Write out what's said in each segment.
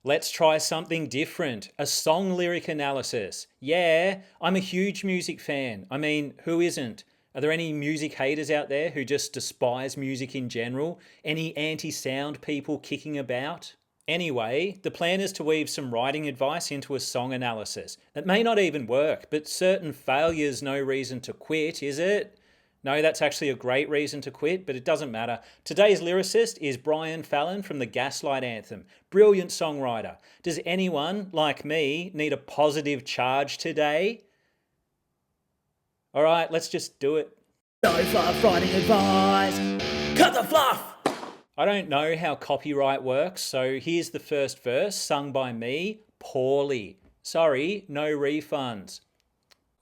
Let's try something different. A song lyric analysis. Yeah, I'm a huge music fan. I mean, who isn't? Are there any music haters out there who just despise music in general? Any anti-sound people kicking about? Anyway, the plan is to weave some writing advice into a song analysis. It may not even work, but certain failure's no reason to quit, is it? No, that's actually a great reason to quit, but it doesn't matter. Today's lyricist is Brian Fallon from the Gaslight Anthem. Brilliant songwriter. Does anyone, like me, need a positive charge today? Alright, let's just do it. No fluff writing advice. Cut the fluff! I don't know how copyright works, so here's the first verse, sung by me, poorly. Sorry, no refunds.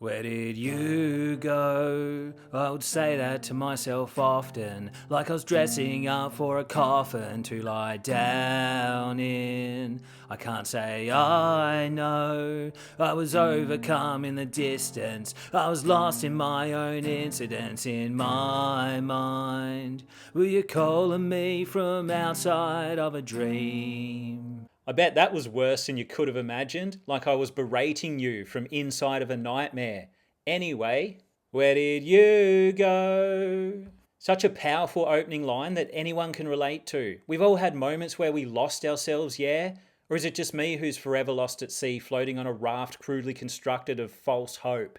Where did you go? I would say that to myself often, like I was dressing up for a coffin to lie down in. I can't say I know. I was overcome in the distance. I was lost in my own incidents in my mind. Were you calling me from outside of a dream? I bet that was worse than you could have imagined, like I was berating you from inside of a nightmare. Anyway, where did you go? Such a powerful opening line that anyone can relate to. We've all had moments where we lost ourselves, yeah? Or is it just me who's forever lost at sea, floating on a raft crudely constructed of false hope?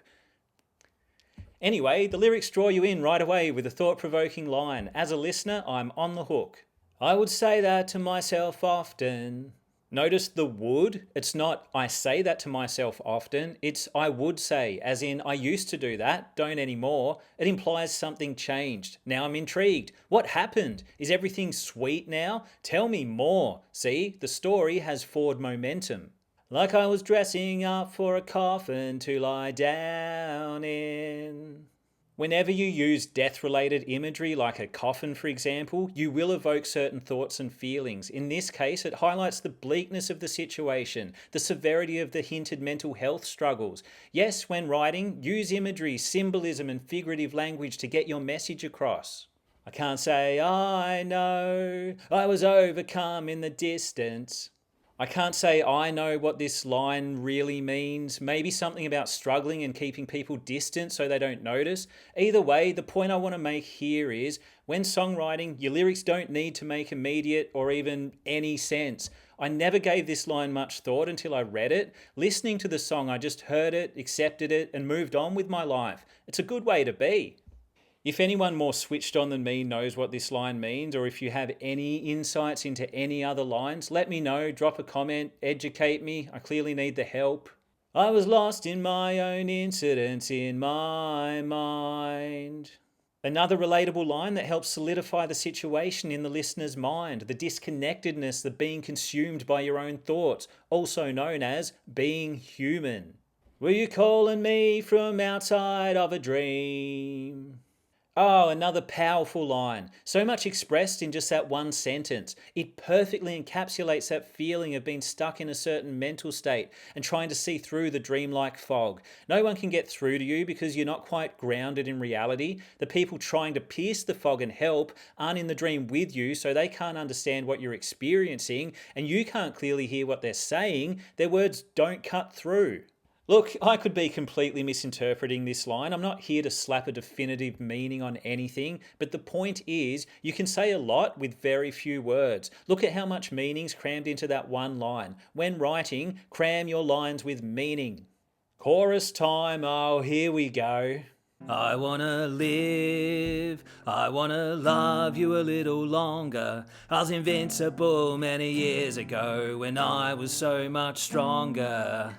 Anyway, the lyrics draw you in right away with a thought-provoking line. As a listener, I'm on the hook. I would say that to myself often. Notice the would. It's not I say that to myself often. It's I would say, as in I used to do that, don't anymore. It implies something changed. Now I'm intrigued. What happened? Is everything sweet now? Tell me more. See, the story has forward momentum. Like I was dressing up for a coffin to lie down in. Whenever you use death-related imagery, like a coffin for example, you will evoke certain thoughts and feelings. In this case, it highlights the bleakness of the situation, the severity of the hinted mental health struggles. Yes, when writing, use imagery, symbolism and figurative language to get your message across. I can't say I know, I was overcome in the distance. I can't say I know what this line really means. Maybe something about struggling and keeping people distant so they don't notice. Either way, the point I want to make here is, when songwriting, your lyrics don't need to make immediate or even any sense. I never gave this line much thought until I read it. Listening to the song, I just heard it, accepted it, and moved on with my life. It's a good way to be. If anyone more switched on than me knows what this line means, or if you have any insights into any other lines, let me know, drop a comment, educate me. I clearly need the help. I was lost in my own incidents in my mind. Another relatable line that helps solidify the situation in the listener's mind, the disconnectedness, the being consumed by your own thoughts, also known as being human. Were you calling me from outside of a dream? Oh, another powerful line. So much expressed in just that one sentence. It perfectly encapsulates that feeling of being stuck in a certain mental state and trying to see through the dreamlike fog. No one can get through to you because you're not quite grounded in reality. The people trying to pierce the fog and help aren't in the dream with you, so they can't understand what you're experiencing, and you can't clearly hear what they're saying. Their words don't cut through. Look, I could be completely misinterpreting this line. I'm not here to slap a definitive meaning on anything, but the point is, you can say a lot with very few words. Look at how much meaning's crammed into that one line. When writing, cram your lines with meaning. Chorus time, oh, here we go. I wanna live, I wanna love you a little longer. I was invincible many years ago when I was so much stronger.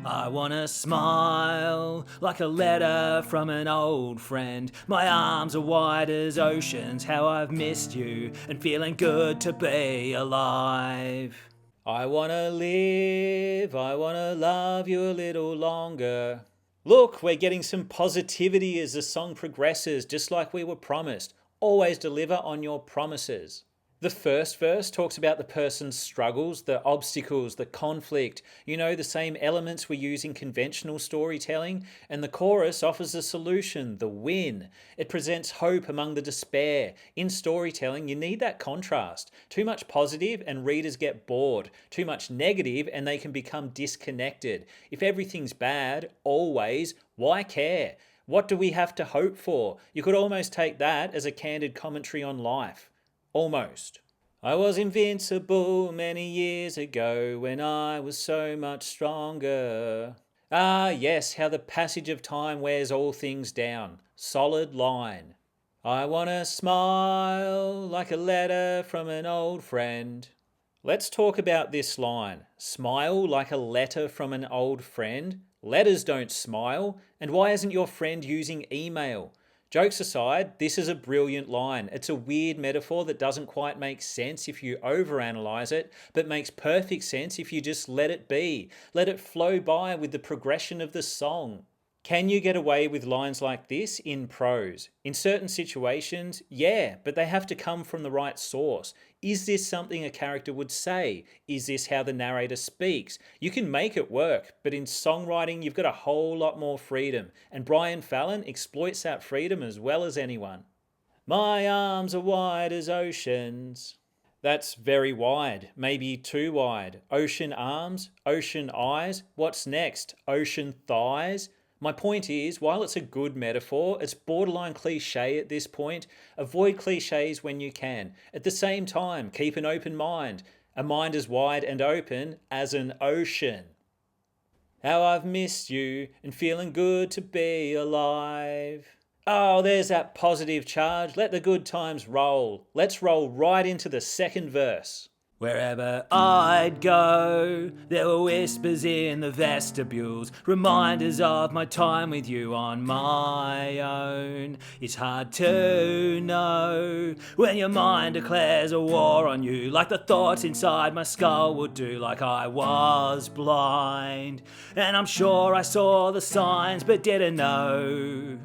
I wanna smile like a letter from an old friend. My arms are wide as oceans, how I've missed you, and feeling good to be alive. I wanna live, I wanna love you a little longer. Look, we're getting some positivity as the song progresses, just like we were promised. Always deliver on your promises. The first verse talks about the person's struggles, the obstacles, the conflict, the same elements we use in conventional storytelling, and the chorus offers a solution, the win. It presents hope among the despair. In storytelling, you need that contrast. Too much positive and readers get bored. Too much negative and they can become disconnected. If everything's bad, always, why care? What do we have to hope for? You could almost take that as a candid commentary on life. Almost. I was invincible many years ago when I was so much stronger. Ah, yes, how the passage of time wears all things down. Solid line. I want to smile like a letter from an old friend. Let's talk about this line. Smile like a letter from an old friend. Letters don't smile. And why isn't your friend using email? Jokes aside, this is a brilliant line. It's a weird metaphor that doesn't quite make sense if you overanalyze it, but makes perfect sense if you just let it be. Let it flow by with the progression of the song. Can you get away with lines like this in prose? In certain situations, yeah, but they have to come from the right source. Is this something a character would say? Is this how the narrator speaks? You can make it work, but in songwriting, you've got a whole lot more freedom, and Brian Fallon exploits that freedom as well as anyone. My arms are wide as oceans. That's very wide, maybe too wide. Ocean arms, ocean eyes. What's next? Ocean thighs? My point is, while it's a good metaphor, it's borderline cliche at this point. Avoid cliches when you can. At the same time, keep an open mind. A mind as wide and open as an ocean. How I've missed you and feeling good to be alive. Oh, there's that positive charge. Let the good times roll. Let's roll right into the second verse. Wherever I'd go, there were whispers in the vestibules, reminders of my time with you on my own. It's hard to know when your mind declares a war on you, like the thoughts inside my skull would do, like I was blind. And I'm sure I saw the signs but didn't know.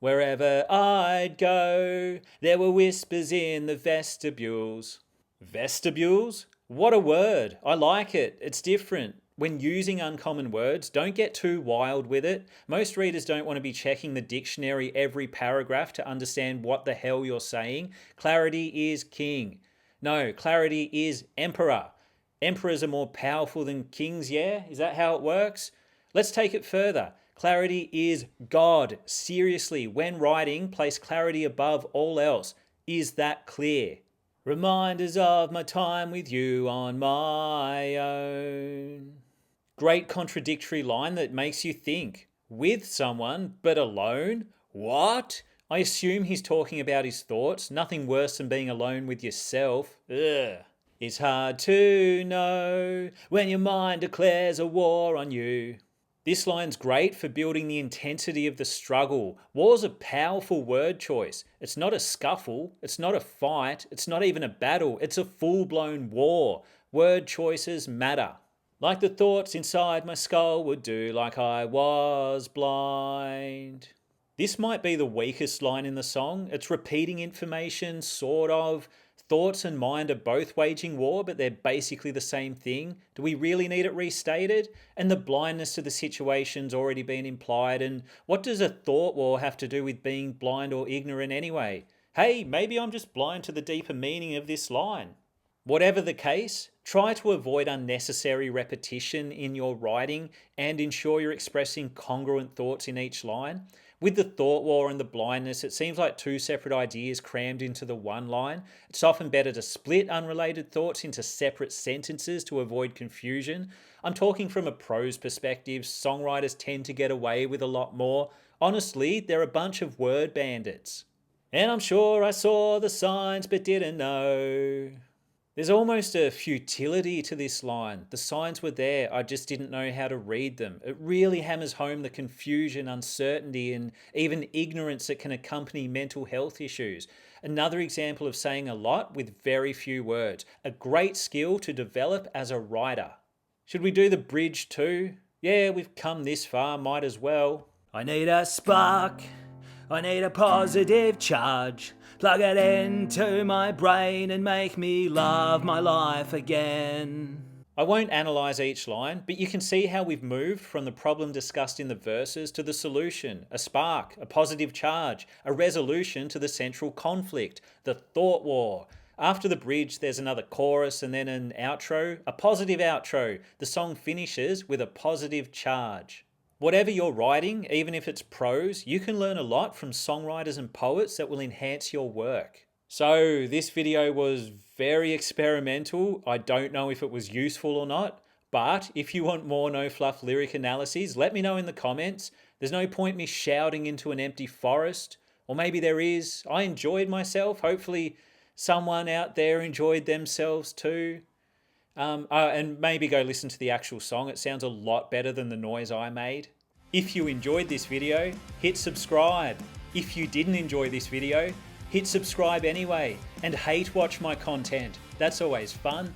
Wherever I'd go, there were whispers in the vestibules. Vestibules? What a word. I like it. It's different. When using uncommon words, don't get too wild with it. Most readers don't want to be checking the dictionary every paragraph to understand what the hell you're saying. Clarity is king. No, clarity is emperor. Emperors are more powerful than kings, yeah? Is that how it works? Let's take it further. Clarity is God. Seriously, when writing, place clarity above all else. Is that clear? Reminders of my time with you on my own. Great contradictory line that makes you think. With someone, but alone? What? I assume he's talking about his thoughts. Nothing worse than being alone with yourself. Ugh. It's hard to know when your mind declares a war on you. This line's great for building the intensity of the struggle. War's a powerful word choice. It's not a scuffle, it's not a fight, it's not even a battle, it's a full-blown war. Word choices matter. Like the thoughts inside my skull would do, like I was blind. This might be the weakest line in the song. It's repeating information, sort of. Thoughts and mind are both waging war, but they're basically the same thing. Do we really need it restated? And the blindness to the situation's already been implied, and what does a thought war have to do with being blind or ignorant anyway? Hey, maybe I'm just blind to the deeper meaning of this line. Whatever the case, try to avoid unnecessary repetition in your writing and ensure you're expressing congruent thoughts in each line. With the thought war and the blindness, it seems like two separate ideas crammed into the one line. It's often better to split unrelated thoughts into separate sentences to avoid confusion. I'm talking from a prose perspective. Songwriters tend to get away with a lot more. Honestly, they're a bunch of word bandits. And I'm sure I saw the signs but didn't know. There's almost a futility to this line. The signs were there, I just didn't know how to read them. It really hammers home the confusion, uncertainty, and even ignorance that can accompany mental health issues. Another example of saying a lot with very few words. A great skill to develop as a writer. Should we do the bridge too? Yeah, we've come this far, might as well. I need a spark, I need a positive charge. Plug it into my brain and make me love my life again. I won't analyse each line, but you can see how we've moved from the problem discussed in the verses to the solution, a spark, a positive charge, a resolution to the central conflict, the thought war. After the bridge, there's another chorus and then an outro, a positive outro. The song finishes with a positive charge. Whatever you're writing, even if it's prose, you can learn a lot from songwriters and poets that will enhance your work. So this video was very experimental. I don't know if it was useful or not, but if you want more no fluff lyric analyses, let me know in the comments. There's no point me shouting into an empty forest, or maybe there is. I enjoyed myself. Hopefully someone out there enjoyed themselves too. And maybe go listen to the actual song. It sounds a lot better than the noise I made. If you enjoyed this video, hit subscribe. If you didn't enjoy this video, hit subscribe anyway, and hate watch my content. That's always fun.